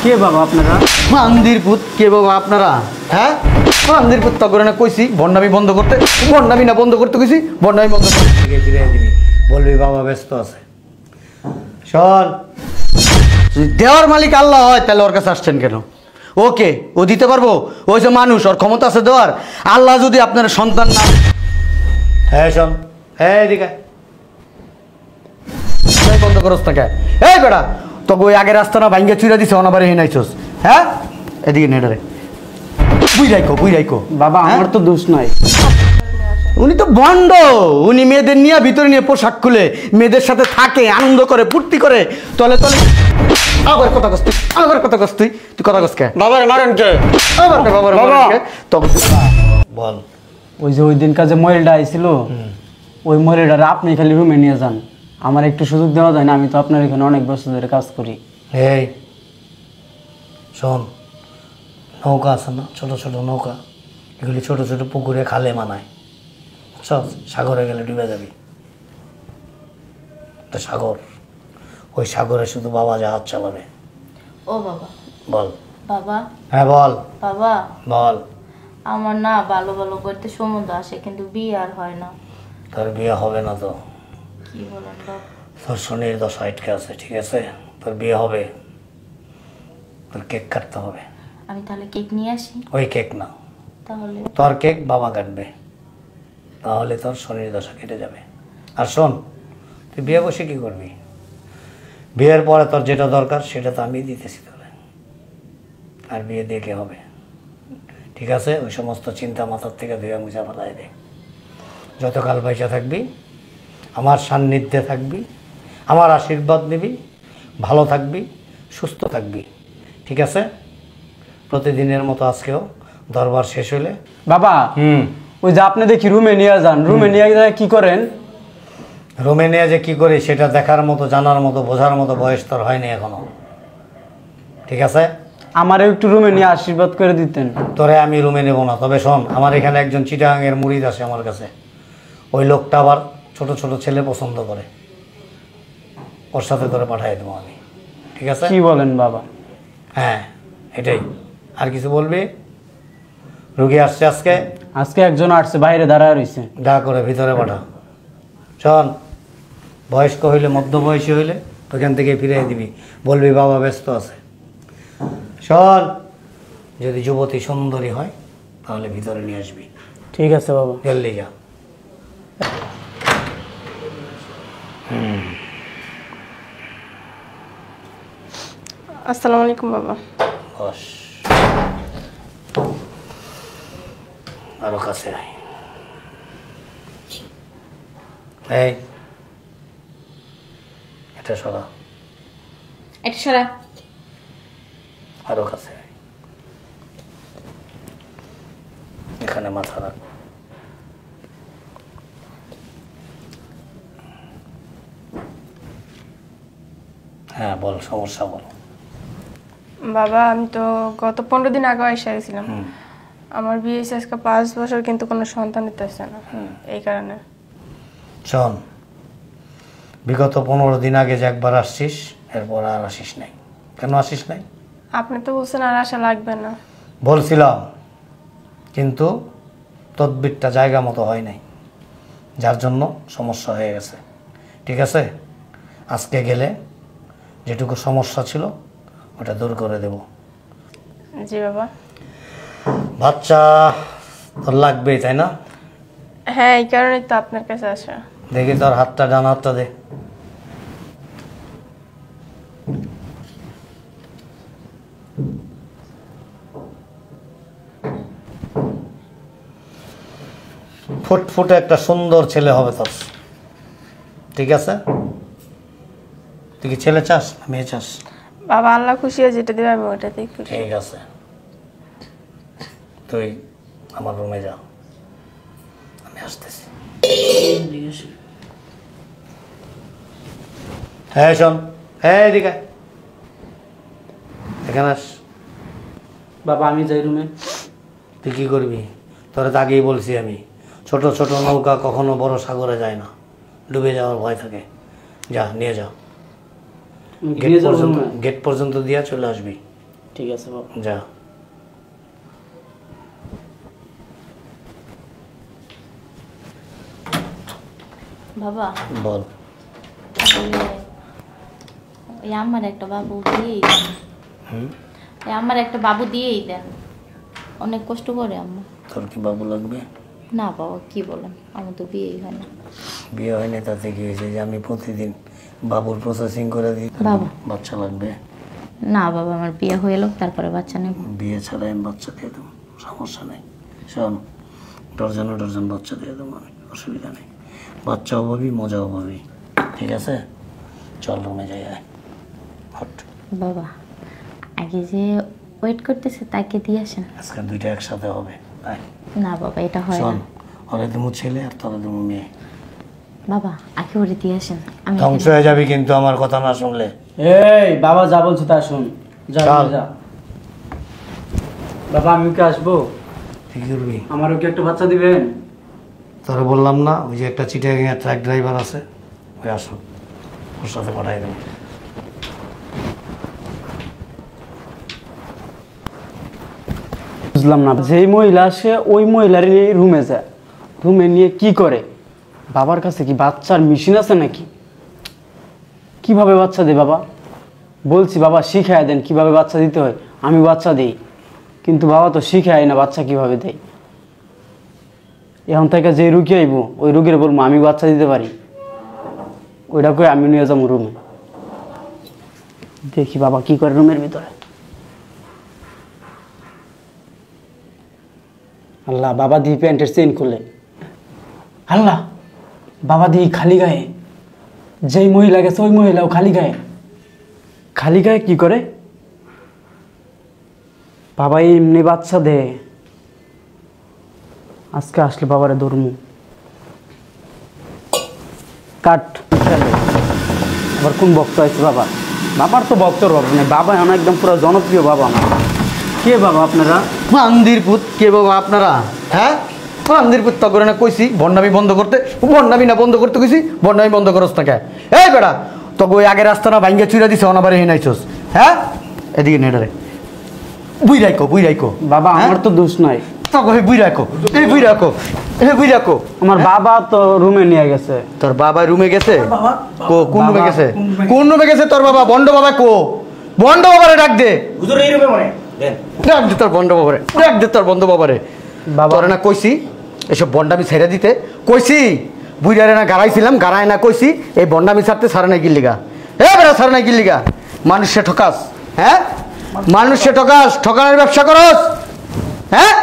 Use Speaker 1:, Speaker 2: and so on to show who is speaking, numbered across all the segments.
Speaker 1: কে বাবা আপনারা?
Speaker 2: মান্দির পুত কে বাবা আপনারা? হ্যাঁ মান্দির পুত তা করে না কইছি ভণ্ডামি বন্ধ করতে, ভণ্ডামি না বন্ধ করতে কইছি, ভণ্ডামি বন্ধ করতে থেকে ফিরে দিবি, বলবি বাবা ব্যস্ত আছে। শোন, যদি দেওয়ার মালিক আল্লাহ হয় তাহলে ওর কাছে আসছেন কেন? ওকে ও দিতে পারবো, ওই যে মানুষ, ওর ক্ষমতা আছে দেওয়ার। আল্লাহ যদি আপনার সন্তান না, হ্যাঁ শোন, হ্যাঁ এদিকে বন্ধ করস তাকে। এই বেটা তোকে ওই আগের রাস্তা না ভাঙ্গে চুরা দিছে অনাবারে হে নাইছস। হ্যাঁ এদিকে নেডারে বুই রাইকো
Speaker 1: বাবা আমার তো দোষ নাই।
Speaker 2: উনি তো ভণ্ড, উনি মেয়েদের নিয়ে ভিতরে নিয়ে পোশাক খুলে মেয়েদের সাথে থাকে, আনন্দ করে, ফুর্তি করে, তলে তলে। আবার কথা কস তুই, আবার কথা কস তুই, তুই কথা কস কে? বাবার মারেন কে? আবার বাবার মারেন কে? তবে বল।
Speaker 1: ওই যে ওই দিন কাজে মহিলাটা আইছিল, ওই মহিলাটা আপনি খালি রুমে নিয়ে যান, আমার একটু সুযোগ দেওয়া যায় না? আমি তো আপনার এখানে অনেক বছর ধরে কাজ করি।
Speaker 2: এই শোন, নৌকা আছে না, ছোট ছোট নৌকা, এগুলি ছোট ছোট পুকুরে খালে মানায়, বুঝছস? সাগরে গেলে ডুবে যাবি। তো সাগর, ওই সাগরে শুধু বাবা জাহাজ চালাবে।
Speaker 3: ও বাবা।
Speaker 2: বল
Speaker 3: বাবা।
Speaker 2: হ্যাঁ বল
Speaker 3: বাবা
Speaker 2: বল।
Speaker 3: আমার না ভালো ভালো করতে সমুদ্র আসে, কিন্তু বিয়ে আর হয় না।
Speaker 2: তোর বিয়ে হবে না তো?
Speaker 3: কি বলেন বাবা?
Speaker 2: তোর শনির দশা আটকে আছে, ঠিক আছে? তোর বিয়ে হবে, তোর কেক কাটতে হবে।
Speaker 3: আমি তাহলে কেক নিয়ে আসি?
Speaker 2: ওই কেক না,
Speaker 3: তাহলে
Speaker 2: তোর কেক বাবা কাটবে, তাহলে তোর শনির দশা কেটে যাবে। আর শোন, তুই বিয়ে বসে কি করবি? বিয়ের পরে তোর যেটা দরকার সেটা তো আমি দিতেছি তোরে, আর বিয়ে দিয়ে কে হবে? ঠিক আছে, ওই সমস্ত চিন্তা মাথার থেকে ধুয়ে মুছা ফেলাই দে। যতকাল পয়সা থাকবি আমার সান্নিধ্যে থাকবি, আমার আশীর্বাদ নিবি, ভালো থাকবি, সুস্থ থাকবি, ঠিক আছে? প্রতিদিনের মতো আজকেও দরবার শেষ হলে
Speaker 1: বাবা ওই যে আপনি দেখি রুমে নিয়ে যান, রুমে নিয়ে যায় কি করেন?
Speaker 2: রুমে নিয়ে যে কী করি সেটা দেখার মতো, জানার মতো, বোঝার মতো বয়স তোর হয়নি এখনো, ঠিক আছে?
Speaker 1: আমারও একটু রুমে নিয়ে আশীর্বাদ করে দিতেন।
Speaker 2: তোরে আমি রুমে নেব না, তবে শোন, আমার এখানে একজন চিটাগাংয়ের মুরিদ আসে আমার কাছে, ওই লোকটা আবার ছোট ছোট ছেলে পছন্দ করে, ওর সাথে তোরে পাঠিয়ে দেবো আমি, ঠিক আছে?
Speaker 1: কি বলেন বাবা?
Speaker 2: হ্যাঁ এটাই। আর কিছু বলবি? রুগী আসছে আজকে?
Speaker 1: আজকে একজন আসছে, বাইরে দাঁড়ায় রয়েছে।
Speaker 2: যা করে ভিতরে পাঠা। শোন, বয়স্ক হইলে, মধ্যবয়সী হইলে ওইখান থেকে ফিরিয়ে দিবি, বলবি বাবা ব্যস্ত আছে। শোন, যদি যুবতী সুন্দরী হয় তাহলে ভিতরে নিয়ে আসবি।
Speaker 1: ঠিক আছে বাবা।
Speaker 2: জলদি যা।
Speaker 4: আসসালামু আলাইকুম বাবা।
Speaker 2: বস, আরো কাছে আয়। এই এটা সরা,
Speaker 3: এটা সরা।
Speaker 2: আরো কাছে আয়। এখানে মাথা রাখ। হ্যাঁ বল, সমস্যা বল।
Speaker 4: বাবা আমি তো গত 15 দিন আগে এসে গেছিলাম, আমার বিয়ে হয়েছে আজকে 5 বছর, কিন্তু কোনো সন্তান দিতেছে না, এই কারণে।
Speaker 2: শোন, বিগত 15 দিন আগে যে একবার আসছিস, এরপর আর আসিস নাই। কেন আসিস নাই?
Speaker 4: আপনি তো বলছেন আর আশা লাগবে না।
Speaker 2: বলছিলাম, কিন্তু তদবিরটা জায়গা মতো হয় নাই, যার জন্য সমস্যা হয়ে গেছে, ঠিক আছে? আজকে গেলে যেটুকু সমস্যা ছিল ওটা দূর করে দেব।
Speaker 4: জি বাবা।
Speaker 2: বাচ্চা তোর লাগবেই, তাই না?
Speaker 4: হ্যাঁ, এই কারণেই তো আপনার কাছে আসা।
Speaker 2: দেখি তোর হাতটা, ডান হাতটা দে। ফুটফুটে একটা সুন্দর ছেলে হবে তোর, ঠিক আছে? তুই কি ছেলে চাস না মেয়ে চাস?
Speaker 4: বাবা আল্লাহ খুশি হয় যেটা দেবে আমি ওটাতেই খুশি।
Speaker 2: ঠিক আছে, তুই আমার রুমে যা, আমি আসতেছি। হ্যাঁ শোন, হ্যাঁ এদিকে, এখানে আস।
Speaker 1: বাবা আমি যাই রুমে।
Speaker 2: তুই কী করবি? তোরা তো আগেই বলছি আমি, ছোট ছোট নৌকা কখনো বড় সাগরে যায় না, ডুবে যাওয়ার ভয় থাকে। যা নিয়ে যা, গেট পর্যন্ত দিয়া চলে আসবি।
Speaker 1: ঠিক আছে বাবা।
Speaker 2: যা।
Speaker 3: বাবা
Speaker 2: বল।
Speaker 3: আসলে ওই আমার একটা বাবু দিয়েই দেন। ওই আমার একটা বাবু দিয়েই দেন, অনেক কষ্ট করে আম্মা।
Speaker 2: তোর কি বাবু লাগবে?
Speaker 3: না বাবা কি বলেন, আমার তো বিয়েই হয় না।
Speaker 2: বিয়ে হয়নি তাতে কি হয়েছে যে আমি প্রতিদিন বাবুর প্রসেসিং করে দিই?
Speaker 3: বাবা।
Speaker 2: বাচ্চা লাগবে?
Speaker 3: না বাবা, আমার বিয়ে হয়ে এলো তারপরে বাচ্চা নেব।
Speaker 2: বিয়ে ছাড়াই আমি বাচ্চা দিয়ে দেবো, সমস্যা নেই। শোন, ডর্জন বাচ্চা দিয়ে দেবো আমি, অসুবিধা নেই। বাচ্চাও পাবি, মজাও পাবি, ঠিক আছে? চল রুমে যাই, আয়। হট।
Speaker 3: বাবা আগে যে ওয়েট করতেছে তাকে দিয়ে আসেন।
Speaker 2: আজকে দুইটা একসাথে হবে, আয়।
Speaker 3: না বাবা এটা হয়
Speaker 2: শোন,
Speaker 3: না।
Speaker 2: ওরে তুমি ছেলে আর তোরে তুমি মেয়ে।
Speaker 3: বাবা আগে ওরে দিয়ে আসেন। আমি
Speaker 2: ধ্বংস হয়ে যাবি কিন্তু আমার কথা না শুনলে।
Speaker 1: এই বাবা যা বলছো তা শুন, যা
Speaker 2: চল।
Speaker 1: যা। বাবা আমি কি আসবো?
Speaker 2: কি করবি?
Speaker 1: আমারও কি একটা বাচ্চা দিবেন?
Speaker 2: তোরা বললাম না ওই যে একটা চিটাগাং ট্রাক ড্রাইভার আছে, ওই আসো, ওর সাথে পাঠাই দেবো।
Speaker 1: বুঝলাম না, যেই মহিলা আসে ওই মহিলার রুমে যায়, রুমে নিয়ে কি করে? বাবার কাছে কি বাচ্চার মেশিন আছে নাকি? কিভাবে বাচ্চা দেয় বাবা? বলছি বাবা শিখায় দেন কিভাবে বাচ্চা দিতে হয়, আমি বাচ্চা দিই, কিন্তু বাবা তো শিখায় না বাচ্চা কিভাবে দেয়। এখন থেকে যে রুগী আইব ওই রুগীর বলবো আমি বাচ্চা দিতে পারি, ওইটা করে আমি নিয়ে যাবো রুমে, দেখি বাবা কি করে রুমের ভিতরে। আল্লাহ, বাবা দি প্যান্টের চেন খুলে। আল্লাহ, বাবা দি খালি গায়ে, যেই মহিলা গেছে ওই মহিলাও খালি গায়ে। খালি গায়ে কি করে? বাবা এমনি বাচ্চা দে। আজকে আসলে বাবারে ধর্ম কাট। আবার কোন ভক্ত আছে বাবা? বাবার তো ভক্তর বাবা নেই, বাবা আমার একদম পুরো জনপ্রিয় বাবা আমার। কে বাবা আপনারা?
Speaker 5: মন্দির পুত কে বাবা আপনারা? হ্যাঁ, মন্দির পুত তো করে না কইছি ভণ্ডামি বন্ধ করতে, ভণ্ডামি না বন্ধ করতে কইছি, ভণ্ডামি বন্ধ করস না কে? এই বেটা তোকে ওই আগের রাস্তা না ভাঙ্গা চুরা দিছে অনাবারে হে নাইছস। হ্যাঁ, এদিকে নেডারে বুই রাইকো
Speaker 1: বাবা আমার তো দোষ নাই।
Speaker 5: তোকে বুই রাখো, এই বুই রাখো, এই বুই রাখো।
Speaker 1: আমার বাবা তো রুমে নিয়ে গেছে।
Speaker 5: তোর বাবা রুমে গেছে? কো কোন রুমে গেছে? কোন রুমে গেছে তোর বাবা? বন্ড বাবা কো? বন্ড বাবারে ডাক দে।
Speaker 2: হুজুর এই রুমে মনে দেন।
Speaker 5: ডাক দে তোর বন্ড বাবারে, ডাক দে তোর বন্ধ বাবারে।
Speaker 1: বাবা
Speaker 5: তোরে না কইছি এসব বন্ডামি ছেড়ে দিতে, কইছি বুইরারে না গাড়াইছিলাম, গাড়ায় না কইছি এই বন্ডামি ছাড়তে সারে নাই গিল্লিগা। এ বেটা সারে নাই গিল্লিগা, মানুষে ঠকাস। হ্যাঁ, মানুষে ঠকাস, ঠকানোর ব্যবসা করস। হ্যাঁ,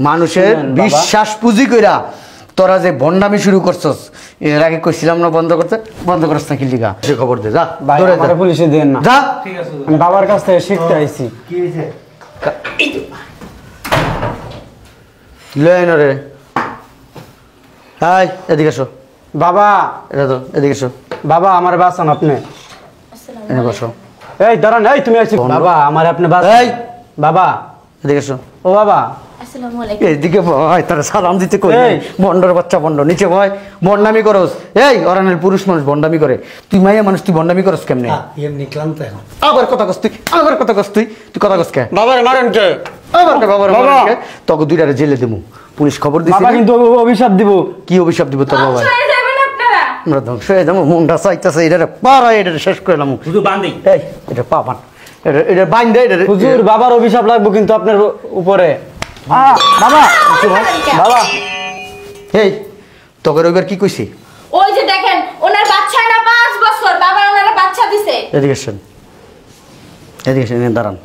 Speaker 5: মানুষের
Speaker 1: শুনেন বাবা।
Speaker 5: বিশ্বাস পুঁজি কইরা তোরা যে বন্ডামি শুরু করছস, এর আগে কইছিলাম না বন্ধ করতে, বন্ধ করস না গিল্লিগা। সে খবর দে যা,
Speaker 1: ভাই
Speaker 5: দৌড়ে
Speaker 1: আমারে
Speaker 5: যা
Speaker 1: পুলিশে দেন না।
Speaker 5: যা।
Speaker 1: আমি বাবার কাছ থেকে শিখতে আইছি।
Speaker 2: কি হয়েছে?
Speaker 5: লয় না রে। হাই এদিকে এসো,
Speaker 1: বাবা,
Speaker 5: এটা তো এদিকে এসো,
Speaker 1: বাবা আমার বাঁচান আপনি।
Speaker 5: এনে বসো।
Speaker 1: এই দাঁড়ান, এই তুমি আইছি। বাবা আমার আপনি বাঁচান।
Speaker 5: এই
Speaker 1: বাবা,
Speaker 5: এদিকে এসো,
Speaker 1: ও বাবা,
Speaker 3: আসসালামু আলাইকুম।
Speaker 5: এইদিকে ভয় তারা সালাম দিতে কই?
Speaker 1: এই।
Speaker 5: বন্ডর বাচ্চা বন্ড, নিচে ভয় বন্ডামি করস। এই অরানের পুরুষ মানুষ বন্ডামি করে, তুই মাইয়া মানুষ তুই বন্ডামি করস কেমনে?
Speaker 2: এমনি ক্লান্ত এখন।
Speaker 5: আবার কথা কস তুই, আবার কথা কস তুই, তুই কথা কস কে?
Speaker 1: বাবার মারেন কে?
Speaker 5: আবার কে বাবার
Speaker 1: বাবা।
Speaker 5: বাবা তোকে দুইটারে জেলে দেবো, পুলিশ খবর দিছে
Speaker 1: বাবা
Speaker 5: না?
Speaker 1: কিন্তু অভিশাপ দিব।
Speaker 5: কি অভিশাপ দিব তোর বাবা?
Speaker 3: হয়ে যাবেন আপনারা।
Speaker 5: আমরা ধ্বংস হয়ে যাবো, মনটা চাইতেছে এটারে পাড়া, এটারে শেষ করে এলাম।
Speaker 2: হুজুর বান্ধি।
Speaker 5: এই এটা পাবান, এটা বাইন দে, এটা
Speaker 1: হুজুর বাবার অভিশাপ লাগবে কিন্তু আপনার উপরে। বাবা, বাবা,
Speaker 5: এই তোকে রবিবার কি কইছি?
Speaker 3: ওই যে দেখেন ওনার বাচ্চা না 5 বছর, বাবা ওনার বাচ্চা দিছে।
Speaker 5: এদিকে আসেন, এদিকে আসেন, এখানে দাঁড়ান।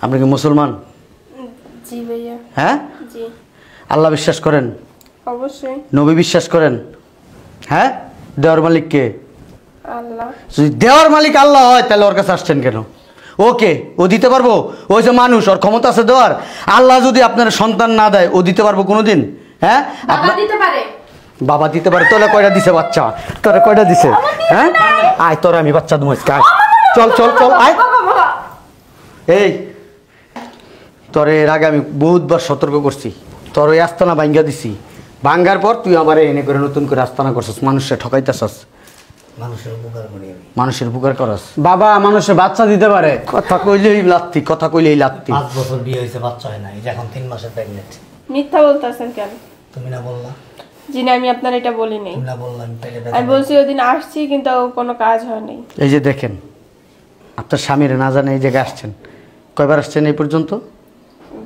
Speaker 5: আপনি কি মুসলমান?
Speaker 4: জি ভাইয়া।
Speaker 5: হ্যাঁ,
Speaker 4: জি
Speaker 5: আল্লাহ বিশ্বাস করেন?
Speaker 4: অবশ্যই।
Speaker 5: নবী বিশ্বাস করেন? হ্যাঁ, দেওয়ার মালিক কে?
Speaker 4: আল্লাহ।
Speaker 5: যদি দেওয়ার মালিক আল্লাহ হয় তাহলে ওর কাছে আসছেন কেন? ওকে, ও দিতে পারবো? ওই যে মানুষ, ওর ক্ষমতা আছে দেওয়ার। আল্লাহ যদি আপনার সন্তান না দেয় ও দিতে পারবো কোনোদিন? হ্যাঁ,
Speaker 3: বাবা দিতে পারে।
Speaker 5: বাবা দিতে পারে। তোরা কয়টা দিছে বাচ্চা? তোরা কয়টা দিছে? হ্যাঁ, আয় তোরা আমি বাচ্চা দুম আজকে, আয় চল চল চল আয়। এই তোর এর আগে আমি বহুতবার সতর্ক করছি, তোর ওই আস্তানা ভাঙ্গা দিছি, ভাঙ্গার পর তুই আমার এনে করে নতুন করে আস্তানা করছিস, মানুষে ঠকাইতেছস।
Speaker 2: মানুষের উপকার করি আমি।
Speaker 5: মানুষের উপকার করস।
Speaker 1: বাবা মানুষের বাচ্চা দিতে পারে।
Speaker 5: কথা কইলেই লাত্তি, কথা কইলেই লাত্তি।
Speaker 2: 5 বছর বিয়ে হয়েছে, বাচ্চা হয় না, এই যে এখন 3 মাসের প্রেগনেন্ট।
Speaker 4: মিথ্যা বলতেছেন কেন?
Speaker 2: তুমি না বললা?
Speaker 4: জি না, আমি আপনার এটা বলি নাই।
Speaker 2: তুমি না বললা আমি পেটে
Speaker 4: আমি বলছি ওই দিন আসছি কিন্তু কোনো কাজ হয় নাই।
Speaker 5: এই যে দেখেন, আপনার স্বামীর না জানে এই জায়গায় আসছেন, কয়বার আসছেন এই পর্যন্ত?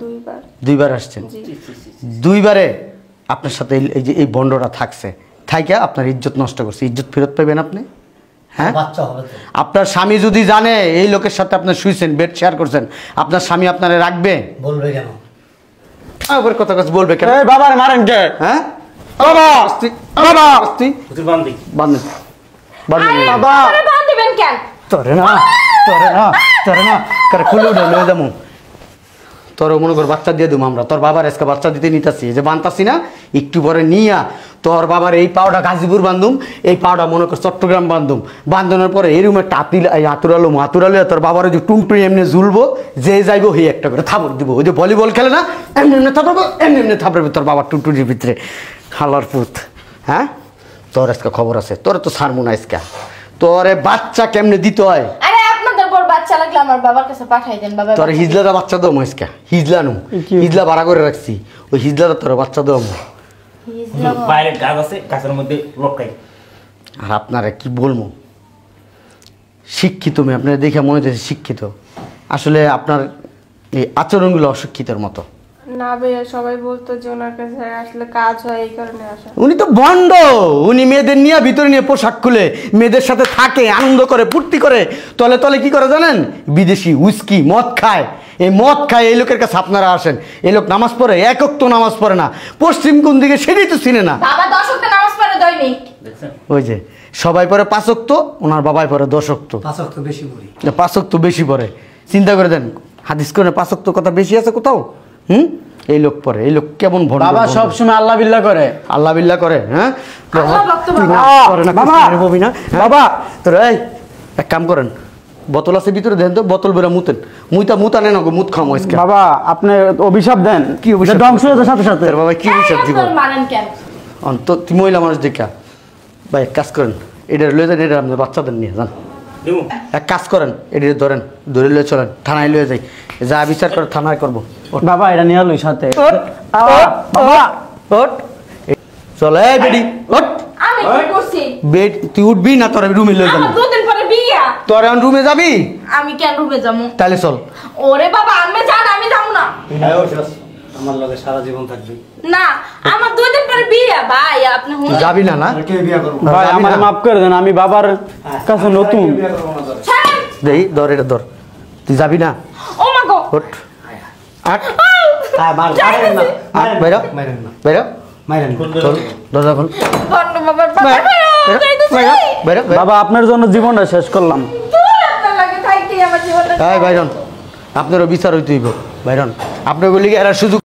Speaker 4: 2বার।
Speaker 5: 2বার আসছেন।
Speaker 4: জি।
Speaker 5: 2বারে আপনার সাথে এই যে এই বন্ডটা থাকছে, থাইকা আপনার ইজ্জত নষ্ট করছে। ইজ্জত ফেরত পাবেন আপনি? হ্যাঁ,
Speaker 2: বাচ্চা হবে তো।
Speaker 5: আপনার স্বামী যদি জানে এই লোকের সাথে আপনি শুইছেন, বেড শেয়ার করছেন, আপনার স্বামী আপনারে রাখবে?
Speaker 2: বলবে কেন?
Speaker 5: আবার কথা কথা বলবে কেন?
Speaker 1: এই বাবার মারেন কে?
Speaker 5: হ্যাঁ
Speaker 1: বাবা বাবা
Speaker 2: হুজুর বান্দি।
Speaker 5: বান্ধব
Speaker 1: বাবা
Speaker 3: আরে বান দিবেন কেন?
Speaker 5: তোরে না করে খুলে উঠে লয়ে যাবো। তোর মনে কর বাচ্চা দিয়ে দেবো আমরা, তোর বাবার আজকে বাচ্চা দিতে নিতেছি, যে বানতাছি না একটু পরে নিয়া তোর বাবার এই পাওটা গাজীপুর বান্ধুম, এই পাওটা মনে কর চট্টগ্রাম বান্ধুম। বান্ধনের পরে এই রুমে টাতিল হাতুরালো তোর বাবার ওই যে টুংটুই এমনি ঝুলবো, যে যাইবো সেই একটা করে থাপড় দিব। ওই যে ভলিবল খেলে না, এমনি এমনি থাপড়বো, এমনি এমনি থাপড়বে তোর বাবার টুনটুনির ভিতরে। হালার পুত, হ্যাঁ তোর আজকে খবর আছে, তোর তো সারমুন আজকে তোরে বাচ্চা কেমনে দিতে হয়।
Speaker 3: আরে আপনাদের বড় বাচ্চা লাগলে আমার বাবার কাছে পাঠাই দেন বাবা।
Speaker 5: তোর হিজলাটা বাচ্চা দেবো আজকে, হিজলা নু, হিজলা ভাড়া করে রাখছি, ওই হিজলাটা তোর বাচ্চা দেবো।
Speaker 6: বাইরে গাছ আছে, গাছের মধ্যে লটকাই।
Speaker 5: আর আপনারা কি বলবো, শিক্ষিত মেয়ে, আপনারা দেখে মনে হচ্ছে শিক্ষিত, আসলে আপনার এই আচরণগুলো অশিক্ষিতের মতো।
Speaker 4: না ভাইয়া, সবাই বলতো যে ওনার কাছে আসলে কাজ হয়, এই কারণে আসা।
Speaker 5: উনি তো ভণ্ড, উনি মেয়েদের নিয়ে ভিতরে নিয়ে পোশাক খুলে মেয়েদের সাথে থাকে, আনন্দ করে, ফুর্তি করে, তলে তলে কি করে জানেন? বিদেশি উইস্কি মদ খায়। এই মদ খায় এই লোকের কাছে আপনারা আসেন। এই লোক নামাজ পড়ে, একক তো নামাজ পড়ে না, পশ্চিম কোন দিকে সেটাই তো চিনে না।
Speaker 3: বাবা 10 ওয়াক্ত নামাজ পড়ে দৈনিক।
Speaker 6: দেখছেন?
Speaker 5: ওই যে সবাই পড়ে 5 ওয়াক্ত, ওনার বাবাই পড়ে 10 ওয়াক্ত।
Speaker 2: 5 ওয়াক্ত বেশি করি।
Speaker 5: 5 ওয়াক্ত বেশি পড়ে, চিন্তা করে দেন হাদিস করে 5 ওয়াক্ত কথা বেশি আছে কোথাও? এই লোক পড়ে, এই লোক কেমন ভণ্ড।
Speaker 1: বাবা সব সময় আল্লাহ বিল্লাহ করে।
Speaker 5: আল্লাহ বিল্লাহ করে? হ্যাঁ
Speaker 3: আল্লাহ ভক্ত
Speaker 5: তুই না
Speaker 3: বাবা।
Speaker 5: করে না,
Speaker 1: বাবা।
Speaker 5: বাবা ববি না বাবা তোর। এই এক কাম করেন, বোতল আছে ভিতরে দেন তো, বোতল বেরা মুতেন, মুতা নেন গো, মুত খাম আজকে।
Speaker 1: বাবা আপনি অভিশাপ দেন,
Speaker 5: কি অভিশাপ?
Speaker 1: ধ্বংস হয়ে যাওয়ার সাথে সাথে।
Speaker 5: তোর বাবা কি অভিশাপ দিব?
Speaker 3: আপনার মারেন কেন?
Speaker 5: অন্ত তুই মহিলা মানুষ দেখা। ভাই এক কাজ করেন, এটা লয়ে যান, এটা আপনার বাচ্চাদের নিয়ে যান।
Speaker 6: দেবো।
Speaker 5: এক কাজ করেন, এটা ধরেন, ধরে লয়ে চলেন, থানায় লয়ে যাই, যা বিচার করে থানায় করবো।
Speaker 1: বাবা এটা নিয়ে আলুই সাথে।
Speaker 5: বাবা ওঠ, চল এই বেডি ওঠ।
Speaker 3: আমি কি করছি?
Speaker 5: বেড তুই উঠবি না, তোর রুমে লয়ে যাবো।
Speaker 3: আমার 2 দিন পরে বিয়া।
Speaker 5: তোর এখন রুমে যাবি?
Speaker 3: আমি কেন রুমে যাবো?
Speaker 5: তাহলে চল।
Speaker 3: ওরে বাবা আমি জান, আমি যাব না।
Speaker 2: আমার লগে সারা জীবন থাকবি।
Speaker 3: না, আমার 2 দিন পরে বিয়া ভাই, আপনি
Speaker 5: তুই যাবি না? না
Speaker 2: কে বিয়ে করবো?
Speaker 1: ভাই
Speaker 5: যাবি
Speaker 1: আমার
Speaker 5: না?
Speaker 1: মাফ করে দেন, আমি বাবার কাছে নতুন।
Speaker 2: বিয়ে করবো না তোরে।
Speaker 3: ছাড়েন।
Speaker 5: দেই ধর, এটা ধর, তুই যাবি না?
Speaker 3: ও মা গো।
Speaker 5: ওঠ, আট
Speaker 2: মারেন না,
Speaker 5: আট, বেরো
Speaker 2: মারেন না,
Speaker 5: বেরো,
Speaker 2: মারেন না।
Speaker 5: খোল, দরজা খোল,
Speaker 3: বন্ধ বাবার বাবা।
Speaker 5: বেরো, বেরো, বেরো, বেরো।
Speaker 1: বাবা আপনার জন্য জীবনটা শেষ করলাম।
Speaker 3: আপনার লাগে থাকতে আমার জীবনটা।
Speaker 5: এই বাইরন, আপনারও বিচার হইতে হইব। বাইরন আপনার বলি এরা সুযোগ